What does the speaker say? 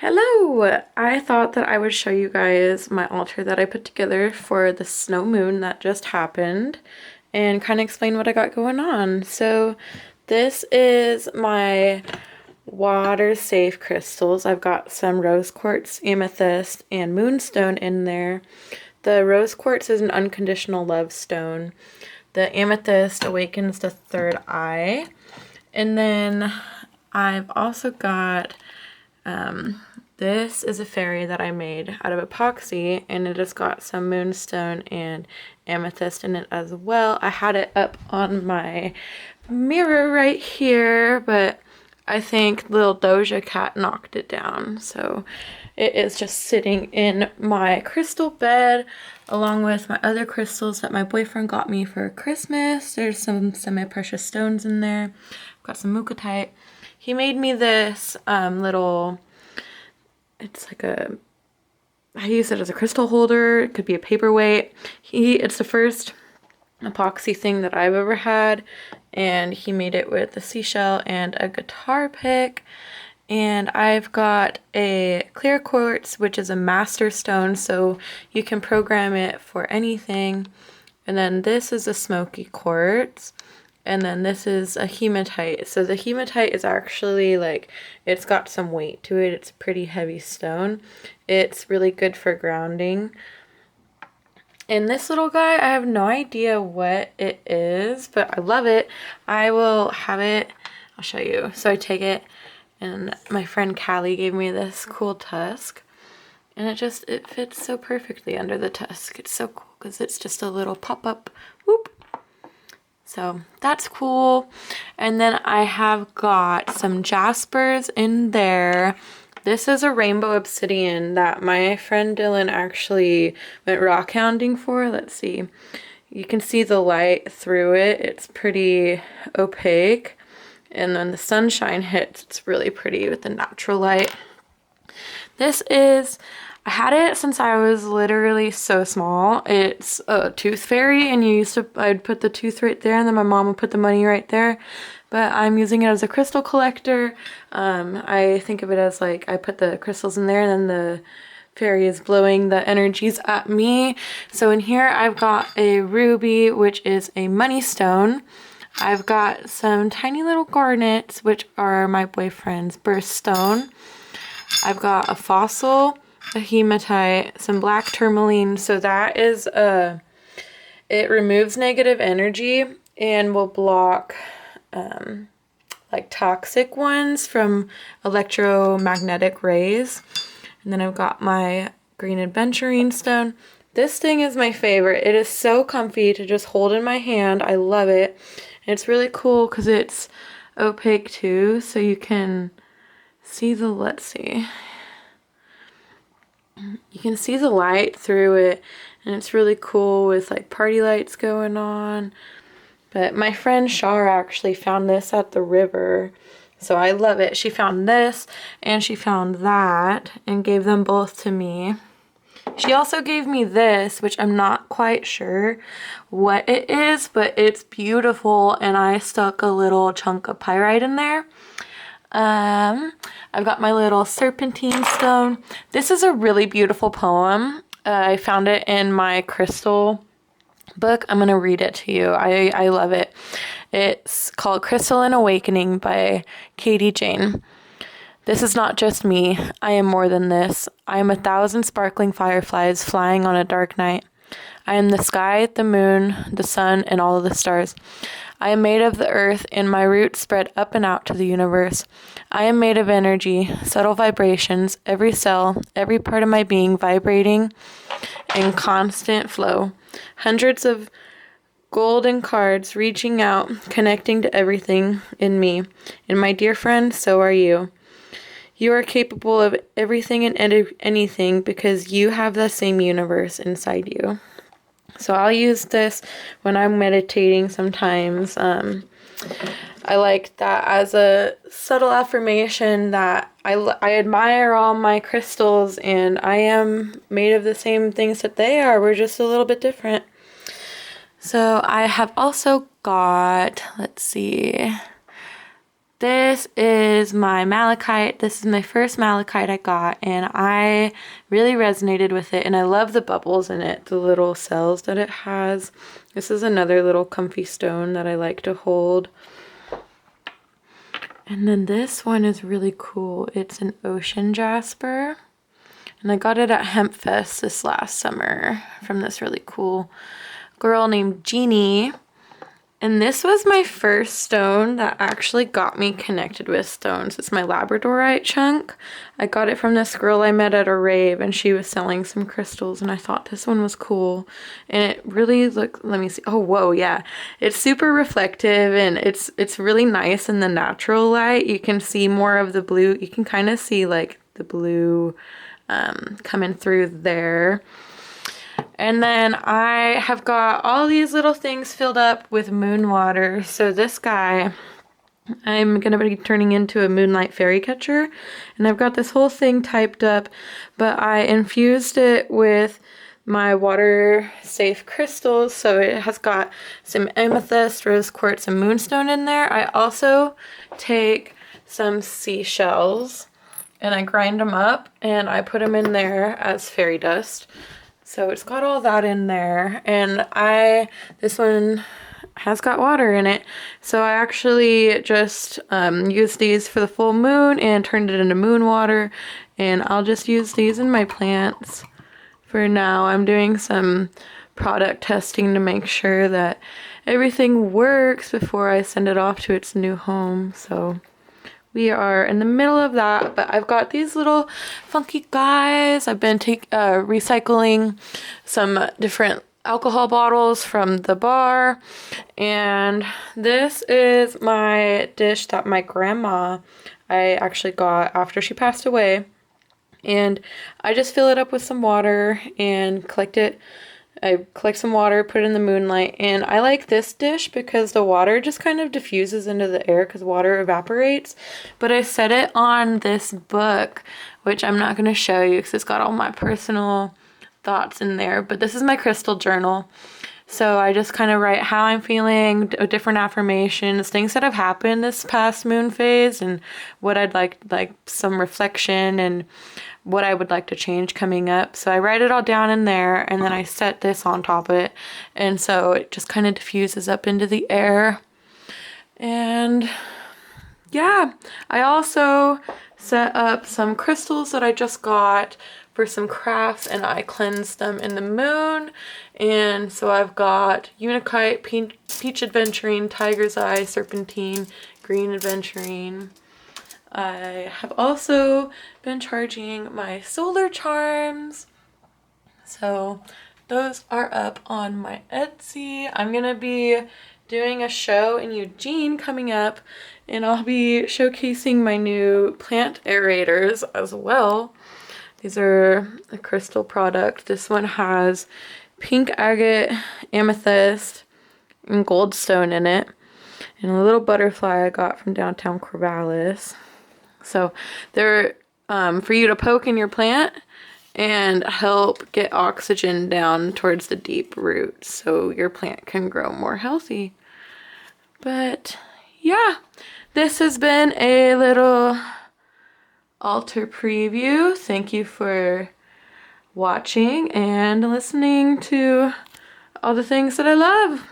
Hello! I thought that I would show you guys my altar that I put together for the snow moon that just happened and kind of explain what I got going on. So this is my water safe crystals. I've got some rose quartz, amethyst, and moonstone in there. The rose quartz is an unconditional love stone. The amethyst awakens the third eye. And then I've also got this is a fairy that I made out of epoxy, and it has got some moonstone and amethyst in it as well. I had it up on my mirror right here, but I think little Doja Cat knocked it down. So it is just sitting in my crystal bed along with my other crystals that my boyfriend got me for Christmas. There's some semi-precious stones in there. I've got some Malachite. He made me this little, it's like I use it as a crystal holder. It could be a paperweight. It's the first epoxy thing that I've ever had, and he made it with a seashell and a guitar pick. And I've got a clear quartz, which is a master stone, so you can program it for anything. And then this is a smoky quartz. And then this is a hematite. So the hematite is actually it's got some weight to it. It's a pretty heavy stone. It's really good for grounding. And this little guy, I have no idea what it is, but I love it. I will have it. I'll show you. So I take it, and my friend Callie gave me this cool tusk. And it fits so perfectly under the tusk. It's so cool because it's just a little pop-up. Whoop. So that's cool. And then I have got some Jaspers in there. This is a rainbow obsidian that my friend Dylan actually went rock hounding for. Let's see. You can see the light through it. It's pretty opaque. And when the sunshine hits, it's really pretty with the natural light. I had it since I was literally so small. It's a tooth fairy, and I'd put the tooth right there, and then my mom would put the money right there. But I'm using it as a crystal collector. I think of it as I put the crystals in there, and then the fairy is blowing the energies at me. So in here I've got a ruby, which is a money stone. I've got some tiny little garnets, which are my boyfriend's birthstone. I've got a fossil, a hematite, some black tourmaline. So that is it removes negative energy and will block toxic ones from electromagnetic rays. And then I've got my green adventuring stone. This thing is my favorite. It is so comfy to just hold in my hand. I love it. And it's really cool because it's opaque too, so you can see let's see. You can see the light through it, and it's really cool with party lights going on. But my friend Shar actually found this at the river, so I love it. She found this and she found that and gave them both to me. She also gave me this, which I'm not quite sure what it is, but it's beautiful, and I stuck a little chunk of pyrite in there. I've got my little Serpentine Stone. This is a really beautiful poem. I found it in my crystal book. I'm going to read it to you. I love it. It's called Crystalline Awakening by Katie Jane. This is not just me. I am more than this. I am 1,000 sparkling fireflies flying on a dark night. I am the sky, the moon, the sun, and all of the stars. I am made of the earth, and my roots spread up and out to the universe. I am made of energy, subtle vibrations, every cell, every part of my being vibrating in constant flow. Hundreds of golden cards reaching out, connecting to everything in me. And my dear friend, so are you. You are capable of everything and anything because you have the same universe inside you. So I'll use this when I'm meditating sometimes. I like that as a subtle affirmation that I admire all my crystals, and I am made of the same things that they are. We're just a little bit different. So I have also got, let's see, This is my malachite. This is my first malachite I got, and I really resonated with it, and I love the bubbles in it, the little cells that it has. This is another little comfy stone that I like to hold. And then this one is really cool. It's an ocean jasper, and I got it at Hemp Fest this last summer from this really cool girl named Jeannie. And this was my first stone that actually got me connected with stones. It's my Labradorite Chunk. I got it from this girl I met at a rave, and she was selling some crystals, and I thought this one was cool. And it really looked, let me see. Oh, whoa, yeah. It's super reflective, and it's really nice in the natural light. You can see more of the blue. You can kind of see like the blue coming through there. And then I have got all these little things filled up with moon water. So this guy, I'm going to be turning into a Moonlight fairy catcher. And I've got this whole thing typed up, but I infused it with my water safe crystals. So it has got some amethyst, rose quartz, and moonstone in there. I also take some seashells and I grind them up and I put them in there as fairy dust. So it's got all that in there, and this one has got water in it. So I actually just used these for the full moon and turned it into moon water, and I'll just use these in my plants for now. I'm doing some product testing to make sure that everything works before I send it off to its new home. So we are in the middle of that, but I've got these little funky guys. I've been recycling some different alcohol bottles from the bar, and this is my dish that my grandma I actually got after she passed away, and I just fill it up with some water and I collect some water, put it in the Moonlight, and I like this dish because the water just kind of diffuses into the air because water evaporates. But I set it on this book, which I'm not going to show you because it's got all my personal thoughts in there. But this is my crystal journal. So I just kind of write how I'm feeling, different affirmations, things that have happened this past moon phase, and what I'd like some reflection and what I would like to change coming up. So I write it all down in there, and then I set this on top of it, and so it just kind of diffuses up into the air. And yeah, I also set up some crystals that I just got for some crafts, and I cleansed them in the moon. And so I've got Unikite, Peach Adventurine, Tiger's Eye, Serpentine, Green Adventurine. I have also been charging my solar charms. So those are up on my Etsy. I'm going to be doing a show in Eugene coming up, and I'll be showcasing my new plant aerators as well. These are a crystal product. This one has pink agate, amethyst, and goldstone in it, and a little butterfly I got from downtown Corvallis. So they're for you to poke in your plant and help get oxygen down towards the deep roots so your plant can grow more healthy. But yeah, this has been a little altar preview. Thank you for watching and listening to all the things that I love.